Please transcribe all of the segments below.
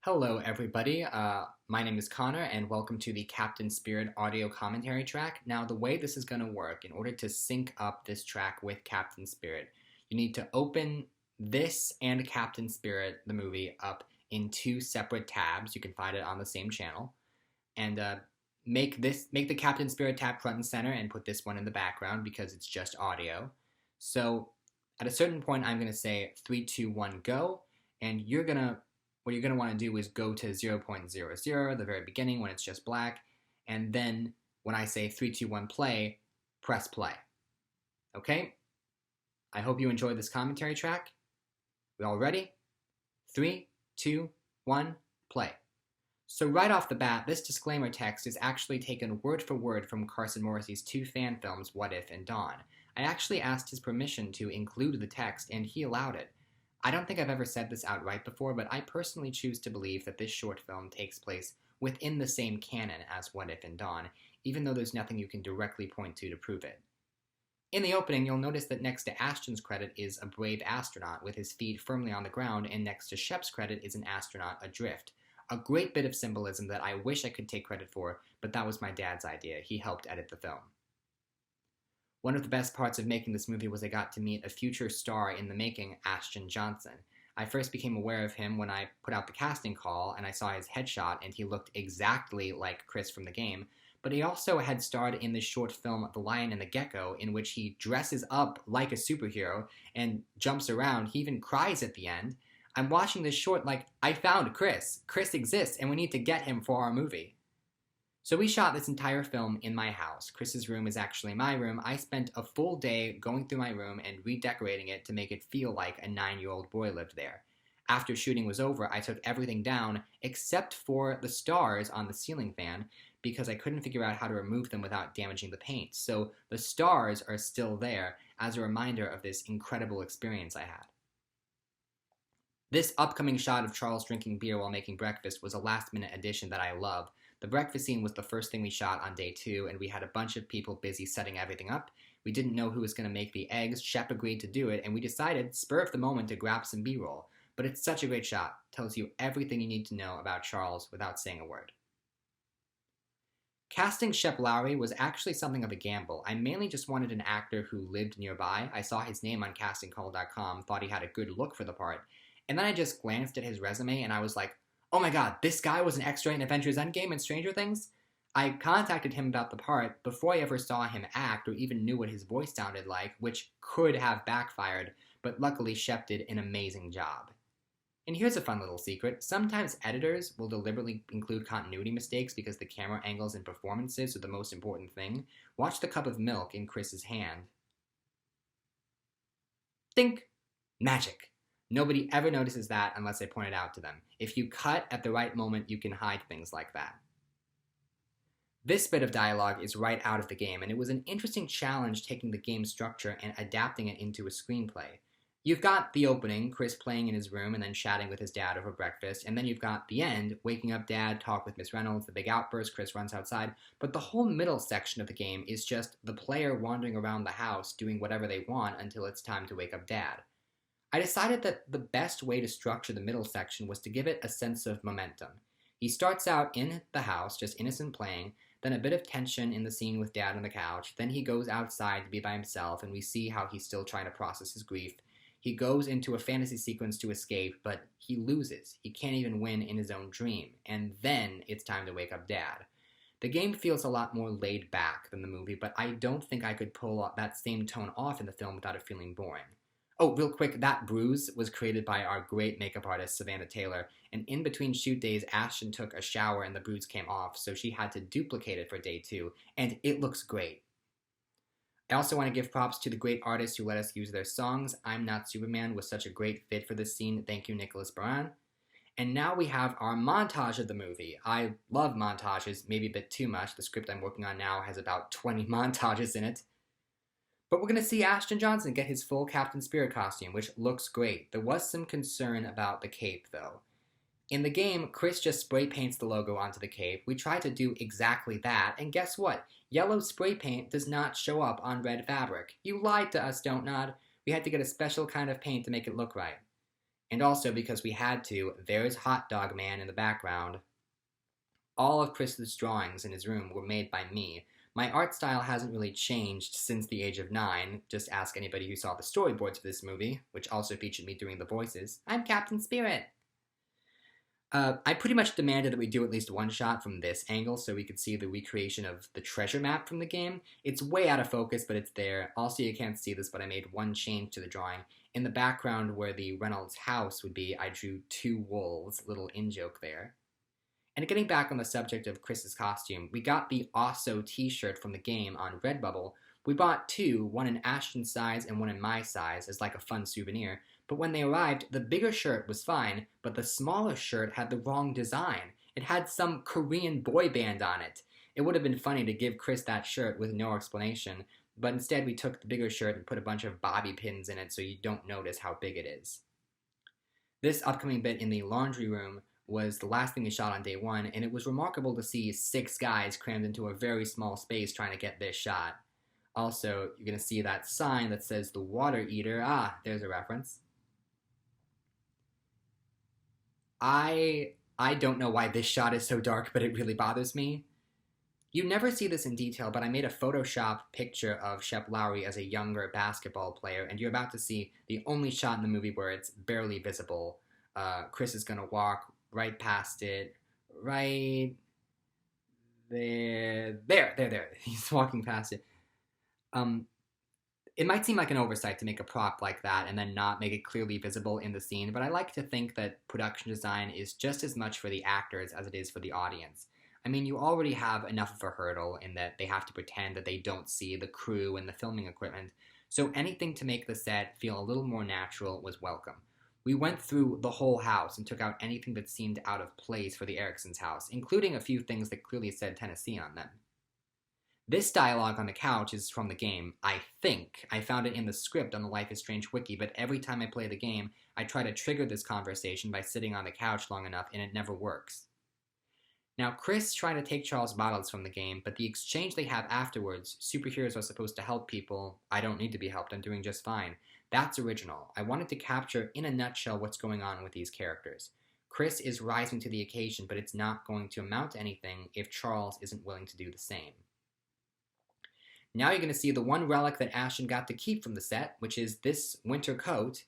Hello, everybody. My name is Connor, and welcome to the Captain Spirit audio commentary track. Now, the way this is going to work, in order to sync up this track with Captain Spirit, you need to open this and Captain Spirit, the movie, up in two separate tabs. You can find it on the same channel, and make the Captain Spirit tab front and center, and put this one in the background because it's just audio. So, at a certain point, I'm going to say 3, 2, 1, go, and what you're going to want to do is go to 0.00, the very beginning when it's just black, and then when I say 3, 2, 1, play, press play. Okay? I hope you enjoyed this commentary track. We all ready? 3, 2, 1, play. So right off the bat, this disclaimer text is actually taken word for word from Carson Morrissey's two fan films, What If and Dawn. I actually asked his permission to include the text, and he allowed it. I don't think I've ever said this outright before, but I personally choose to believe that this short film takes place within the same canon as What If and Dawn, even though there's nothing you can directly point to prove it. In the opening, you'll notice that next to Ashton's credit is a brave astronaut with his feet firmly on the ground, and next to Shep's credit is an astronaut adrift. A great bit of symbolism that I wish I could take credit for, but that was my dad's idea. He helped edit the film. One of the best parts of making this movie was I got to meet a future star in the making, Ashton Johnson. I first became aware of him when I put out the casting call and I saw his headshot, and he looked exactly like Chris from the game, but he also had starred in the short film The Lion and the Gecko, in which he dresses up like a superhero and jumps around. He even cries at the end. I'm watching this short like, I found Chris. Chris exists, and we need to get him for our movie. So we shot this entire film in my house. Chris's room is actually my room. I spent a full day going through my room and redecorating it to make it feel like a 9-year-old boy lived there. After shooting was over, I took everything down except for the stars on the ceiling fan because I couldn't figure out how to remove them without damaging the paint. So the stars are still there as a reminder of this incredible experience I had. This upcoming shot of Charles drinking beer while making breakfast was a last-minute addition that I love. The breakfast scene was the first thing we shot on day 2, and we had a bunch of people busy setting everything up. We didn't know who was going to make the eggs. Shep agreed to do it, and we decided, spur of the moment, to grab some B-roll. But it's such a great shot. Tells you everything you need to know about Charles without saying a word. Casting Shep Lowry was actually something of a gamble. I mainly just wanted an actor who lived nearby. I saw his name on castingcall.com, thought he had a good look for the part, and then I just glanced at his resume and I was like, oh my god, this guy was an extra in Avengers Endgame and Stranger Things? I contacted him about the part before I ever saw him act or even knew what his voice sounded like, which could have backfired, but luckily Shep did an amazing job. And here's a fun little secret. Sometimes editors will deliberately include continuity mistakes because the camera angles and performances are the most important thing. Watch the cup of milk in Chris's hand. Think! Magic! Nobody ever notices that unless I point it out to them. If you cut at the right moment, you can hide things like that. This bit of dialogue is right out of the game, and it was an interesting challenge taking the game structure and adapting it into a screenplay. You've got the opening, Chris playing in his room and then chatting with his dad over breakfast, and then you've got the end, waking up dad, talk with Miss Reynolds, the big outburst, Chris runs outside, but the whole middle section of the game is just the player wandering around the house doing whatever they want until it's time to wake up dad. I decided that the best way to structure the middle section was to give it a sense of momentum. He starts out in the house, just innocent playing, then a bit of tension in the scene with dad on the couch, then he goes outside to be by himself and we see how he's still trying to process his grief. He goes into a fantasy sequence to escape, but he loses. He can't even win in his own dream, and then it's time to wake up dad. The game feels a lot more laid back than the movie, but I don't think I could pull that same tone off in the film without it feeling boring. Oh, real quick, that bruise was created by our great makeup artist, Savannah Taylor, and in between shoot days, Ashton took a shower and the bruise came off, so she had to duplicate it for day 2, and it looks great. I also want to give props to the great artists who let us use their songs. I'm Not Superman was such a great fit for this scene. Thank you, Nicholas Baran. And now we have our montage of the movie. I love montages, maybe a bit too much. The script I'm working on now has about 20 montages in it. But we're going to see Ashton Johnson get his full Captain Spirit costume, which looks great. There was some concern about the cape, though. In the game, Chris just spray paints the logo onto the cape. We tried to do exactly that, and guess what? Yellow spray paint does not show up on red fabric. You lied to us, Don't Nod. We had to get a special kind of paint to make it look right. And also, because we had to, there's Hot Dog Man in the background. All of Chris's drawings in his room were made by me. My art style hasn't really changed since the age of 9. Just ask anybody who saw the storyboards for this movie, which also featured me doing the voices. I'm Captain Spirit! I pretty much demanded that we do at least one shot from this angle so we could see the recreation of the treasure map from the game. It's way out of focus, but it's there. Also, you can't see this, but I made one change to the drawing. In the background where the Reynolds house would be, I drew 2 wolves, little in-joke there. And getting back on the subject of Chris's costume, we got the Osso t-shirt from the game on Redbubble. We bought 2, one in Ashton's size and one in my size, as like a fun souvenir. But when they arrived, the bigger shirt was fine, but the smaller shirt had the wrong design. It had some Korean boy band on it. It would have been funny to give Chris that shirt with no explanation, but instead we took the bigger shirt and put a bunch of bobby pins in it so you don't notice how big it is. This upcoming bit in the laundry room was the last thing we shot on day 1, and it was remarkable to see 6 guys crammed into a very small space trying to get this shot. Also, you're going to see that sign that says the water eater. Ah, there's a reference. I don't know why this shot is so dark, but it really bothers me. You never see this in detail, but I made a Photoshop picture of Shep Lowry as a younger basketball player, and you're about to see the only shot in the movie where it's barely visible. Chris is going to walk right past it, right there. There. He's walking past it. It might seem like an oversight to make a prop like that and then not make it clearly visible in the scene, but I like to think that production design is just as much for the actors as it is for the audience. I mean, you already have enough of a hurdle in that they have to pretend that they don't see the crew and the filming equipment, so anything to make the set feel a little more natural was welcome. We went through the whole house and took out anything that seemed out of place for the Ericksons' house, including a few things that clearly said Tennessee on them. This dialogue on the couch is from the game, I think. I found it in the script on the Life is Strange wiki, but every time I play the game, I try to trigger this conversation by sitting on the couch long enough, and it never works. Now, Chris trying to take Charles' bottles from the game, but the exchange they have afterwards, superheroes are supposed to help people, I don't need to be helped, I'm doing just fine. That's original. I wanted to capture, in a nutshell, what's going on with these characters. Chris is rising to the occasion, but it's not going to amount to anything if Charles isn't willing to do the same. Now you're going to see the one relic that Ashton got to keep from the set, which is this winter coat,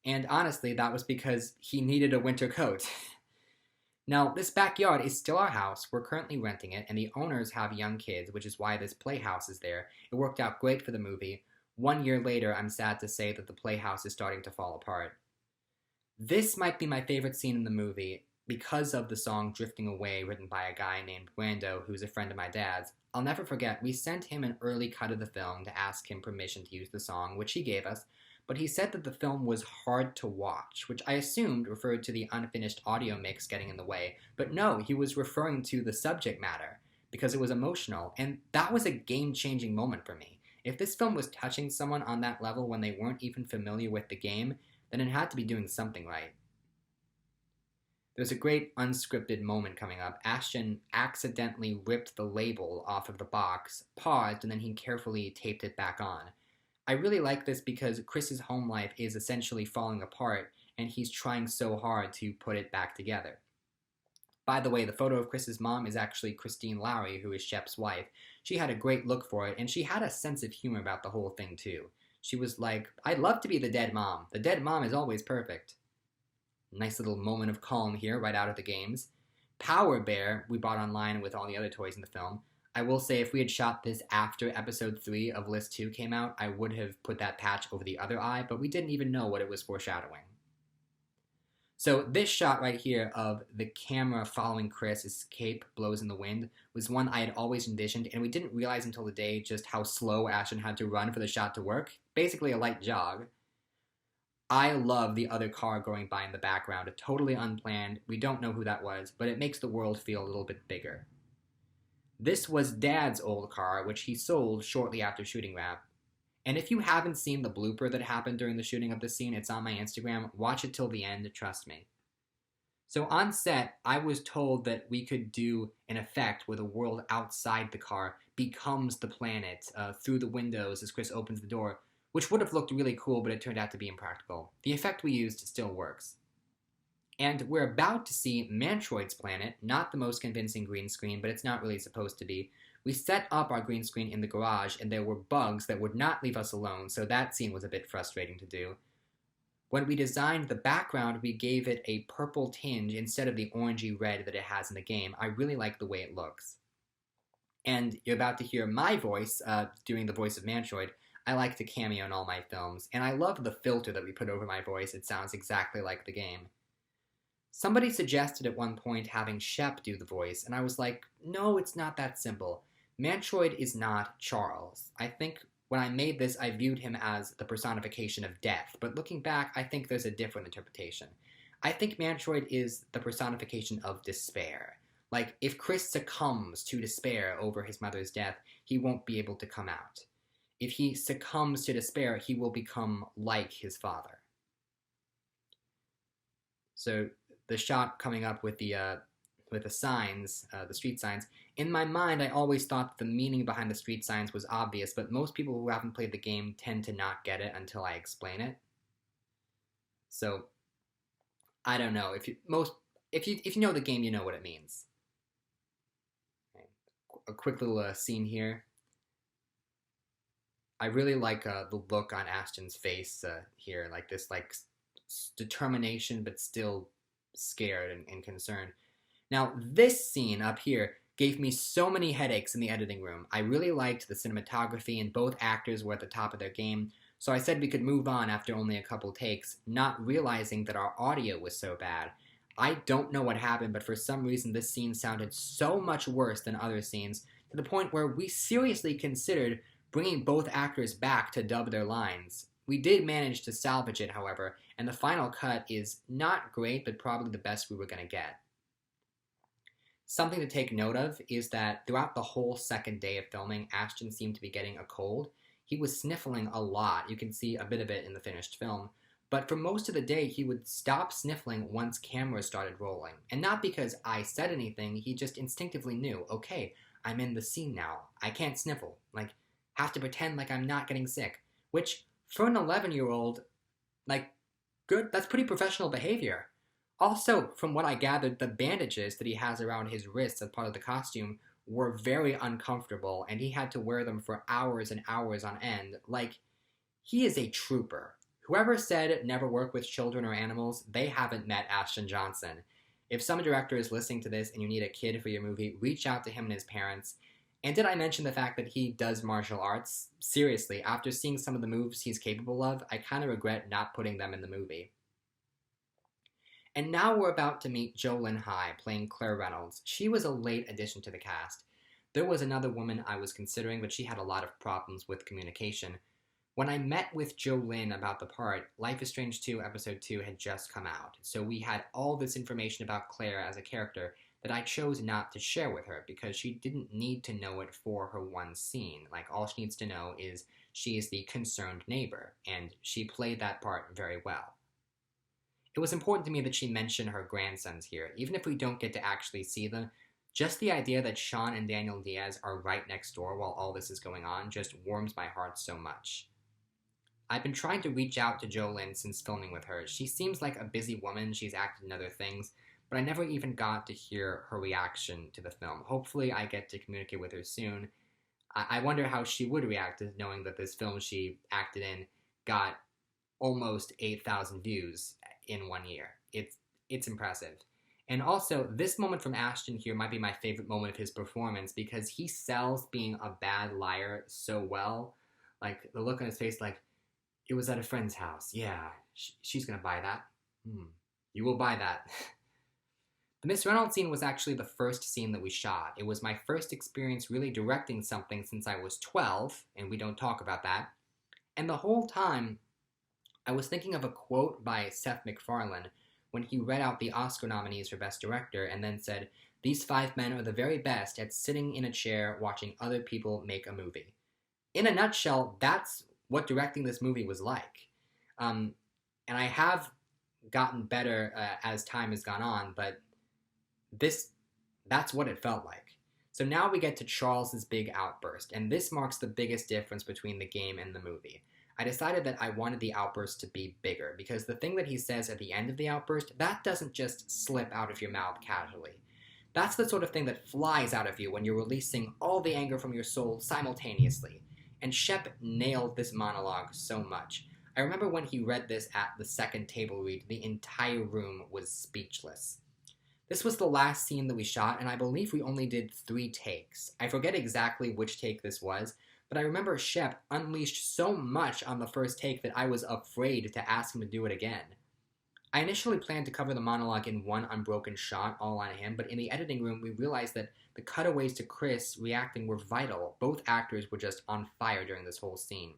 and honestly, that was because he needed a winter coat. Now, this backyard is still our house, we're currently renting it, and the owners have young kids, which is why this playhouse is there. It worked out great for the movie. 1 year later, I'm sad to say that the playhouse is starting to fall apart. This might be my favorite scene in the movie, because of the song Drifting Away, written by a guy named Brando, who's a friend of my dad's. I'll never forget, we sent him an early cut of the film to ask him permission to use the song, which he gave us, but he said that the film was hard to watch, which I assumed referred to the unfinished audio mix getting in the way, but no, he was referring to the subject matter, because it was emotional, and that was a game-changing moment for me. If this film was touching someone on that level when they weren't even familiar with the game, then it had to be doing something right. There's a great unscripted moment coming up. Ashton accidentally ripped the label off of the box, paused, and then he carefully taped it back on. I really like this because Chris's home life is essentially falling apart, and he's trying so hard to put it back together. By the way, the photo of Chris's mom is actually Christine Lowry, who is Shep's wife. She had a great look for it, and she had a sense of humor about the whole thing, too. She was like, I'd love to be the dead mom. The dead mom is always perfect. Nice little moment of calm here, right out of the games. Power Bear, we bought online with all the other toys in the film. I will say if we had shot this after episode 3 of List 2 came out, I would have put that patch over the other eye, but we didn't even know what it was foreshadowing. So this shot right here of the camera following Chris as cape blows in the wind was one I had always envisioned, and we didn't realize until the day just how slow Ashton had to run for the shot to work. Basically a light jog. I love the other car going by in the background. Totally unplanned. We don't know who that was, but it makes the world feel a little bit bigger. This was Dad's old car, which he sold shortly after shooting wrap. And if you haven't seen the blooper that happened during the shooting of this scene, it's on my Instagram. Watch it till the end, trust me. So on set, I was told that we could do an effect where the world outside the car becomes the planet through the windows as Chris opens the door, which would have looked really cool, but it turned out to be impractical. The effect we used still works. And we're about to see Mantroid's planet, not the most convincing green screen, but it's not really supposed to be. We set up our green screen in the garage, and there were bugs that would not leave us alone, so that scene was a bit frustrating to do. When we designed the background, we gave it a purple tinge instead of the orangey red that it has in the game. I really like the way it looks. And you're about to hear my voice doing the voice of Mantroid. I like to cameo in all my films, and I love the filter that we put over my voice. It sounds exactly like the game. Somebody suggested at one point having Shep do the voice, and I was like, no, it's not that simple. Mantroid is not Charles. I think when I made this, I viewed him as the personification of death, but looking back, I think there's a different interpretation. I think Mantroid is the personification of despair. Like, if Chris succumbs to despair over his mother's death, he won't be able to come out. If he succumbs to despair, he will become like his father. So the shot coming up with the signs, the street signs. In my mind, I always thought the meaning behind the street signs was obvious, but most people who haven't played the game tend to not get it until I explain it. So I don't know. If you know the game, you know what it means. Okay. A quick little scene here. I really like the look on Ashton's face here, like this, like determination, but still scared and concerned. Now, this scene up here gave me so many headaches in the editing room. I really liked the cinematography, and both actors were at the top of their game, so I said we could move on after only a couple takes, not realizing that our audio was so bad. I don't know what happened, but for some reason this scene sounded so much worse than other scenes, to the point where we seriously considered bringing both actors back to dub their lines. We did manage to salvage it, however, and the final cut is not great, but probably the best we were going to get. Something to take note of is that throughout the whole second day of filming, Ashton seemed to be getting a cold. He was sniffling a lot. You can see a bit of it in the finished film. But for most of the day, he would stop sniffling once cameras started rolling. And not because I said anything, he just instinctively knew, okay, I'm in the scene now. I can't sniffle. Like, have to pretend like I'm not getting sick. Which, for an 11-year-old, like, good, that's pretty professional behavior. Also, from what I gathered, the bandages that he has around his wrists as part of the costume were very uncomfortable, and he had to wear them for hours and hours on end. Like, he is a trooper. Whoever said never work with children or animals, they haven't met Ashton Johnson. If some director is listening to this and you need a kid for your movie, reach out to him and his parents. And did I mention the fact that he does martial arts? Seriously, after seeing some of the moves he's capable of, I kind of regret not putting them in the movie. And now we're about to meet Jolynn High, playing Clair Reynolds. She was a late addition to the cast. There was another woman I was considering, but she had a lot of problems with communication. When I met with Jolynn about the part, Life is Strange 2 Episode 2 had just come out, so we had all this information about Claire as a character that I chose not to share with her because she didn't need to know it for her one scene. Like, all she needs to know is she is the concerned neighbor, and she played that part very well. It was important to me that she mention her grandsons here, even if we don't get to actually see them. Just the idea that Sean and Daniel Diaz are right next door while all this is going on just warms my heart so much. I've been trying to reach out to Jolynn since filming with her. She seems like a busy woman, she's acted in other things, but I never even got to hear her reaction to the film. Hopefully I get to communicate with her soon. I wonder how she would react to knowing that this film she acted in got almost 8,000 views in 1 year. It's impressive. And also, this moment from Ashton here might be my favorite moment of his performance because he sells being a bad liar so well. Like, the look on his face, like, it was at a friend's house. Yeah, she's gonna buy that. You will buy that. The Miss Reynolds scene was actually the first scene that we shot. It was my first experience really directing something since I was 12, and we don't talk about that. And the whole time, I was thinking of a quote by Seth MacFarlane when he read out the Oscar nominees for Best Director and then said, "These 5 men are the very best at sitting in a chair watching other people make a movie." In a nutshell, that's what directing this movie was like. And I have gotten better as time has gone on, but that's what it felt like. So now we get to Charles's big outburst, and this marks the biggest difference between the game and the movie. I decided that I wanted the outburst to be bigger, because the thing that he says at the end of the outburst, that doesn't just slip out of your mouth casually. That's the sort of thing that flies out of you when you're releasing all the anger from your soul simultaneously. And Shep nailed this monologue so much. I remember when he read this at the second table read, the entire room was speechless. This was the last scene that we shot, and I believe we only did 3 takes. I forget exactly which take this was, but I remember Shep unleashed so much on the first take that I was afraid to ask him to do it again. I initially planned to cover the monologue in one unbroken shot, all on him, but in the editing room we realized that the cutaways to Chris reacting were vital. Both actors were just on fire during this whole scene.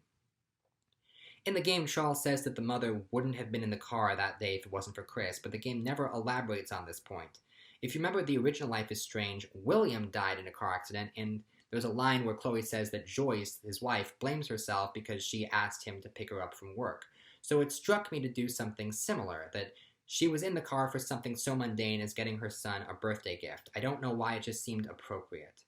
In the game, Charles says that the mother wouldn't have been in the car that day if it wasn't for Chris, but the game never elaborates on this point. If you remember the original Life is Strange, William died in a car accident, and there's a line where Chloe says that Joyce, his wife, blames herself because she asked him to pick her up from work. So it struck me to do something similar, that she was in the car for something so mundane as getting her son a birthday gift. I don't know why, it just seemed appropriate.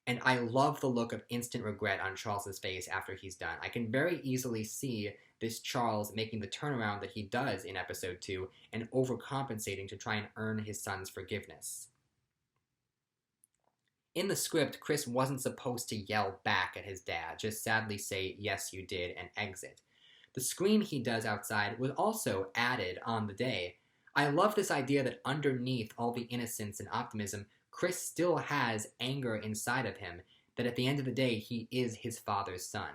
And I love the look of instant regret on Charles's face after he's done. I can very easily see this Charles making the turnaround that he does in episode 2 and overcompensating to try and earn his son's forgiveness. In the script, Chris wasn't supposed to yell back at his dad, just sadly say, "Yes, you did," and exit. The scream he does outside was also added on the day. I love this idea that underneath all the innocence and optimism, Chris still has anger inside of him, that at the end of the day, he is his father's son.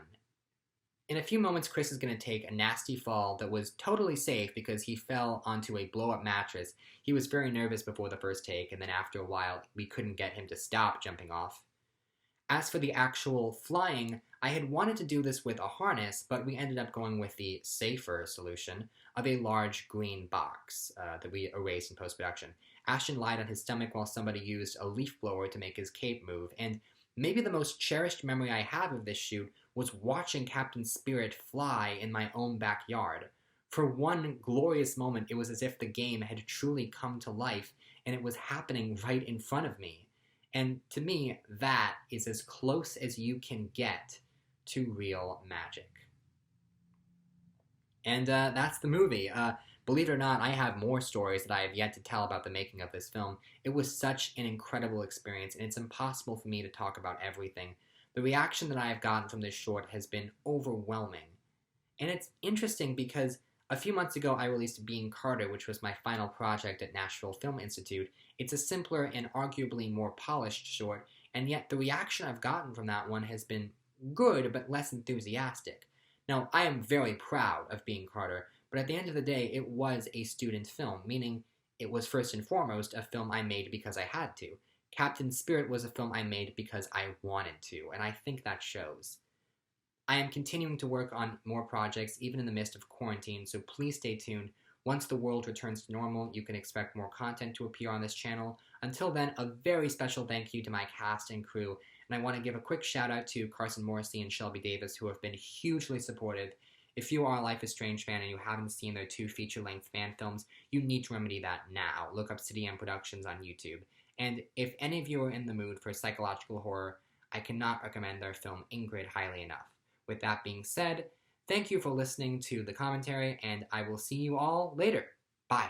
In a few moments, Chris is going to take a nasty fall that was totally safe because he fell onto a blow-up mattress. He was very nervous before the first take, and then after a while, we couldn't get him to stop jumping off. As for the actual flying, I had wanted to do this with a harness, but we ended up going with the safer solution of a large green box that we erased in post-production. Ashton lied on his stomach while somebody used a leaf blower to make his cape move, and maybe the most cherished memory I have of this shoot was watching Captain Spirit fly in my own backyard. For one glorious moment, it was as if the game had truly come to life, and it was happening right in front of me. And to me, that is as close as you can get to real magic. And that's the movie. Believe it or not, I have more stories that I have yet to tell about the making of this film. It was such an incredible experience, and it's impossible for me to talk about everything. The reaction that I have gotten from this short has been overwhelming. And it's interesting because a few months ago I released Being Carter, which was my final project at Nashville Film Institute. It's a simpler and arguably more polished short, and yet the reaction I've gotten from that one has been good but less enthusiastic. Now, I am very proud of Being Carter, but at the end of the day, it was a student film, meaning it was first and foremost a film I made because I had to. Captain Spirit was a film I made because I wanted to, and I think that shows. I am continuing to work on more projects, even in the midst of quarantine, so please stay tuned. Once the world returns to normal, you can expect more content to appear on this channel. Until then, a very special thank you to my cast and crew, and I want to give a quick shout out to Carson Morrissey and Shelby Davis, who have been hugely supportive. If you are a Life is Strange fan and you haven't seen their 2 feature-length fan films, you need to remedy that now. Look up City M Productions on YouTube. And if any of you are in the mood for psychological horror, I cannot recommend their film Ingrid highly enough. With that being said, thank you for listening to the commentary, and I will see you all later. Bye.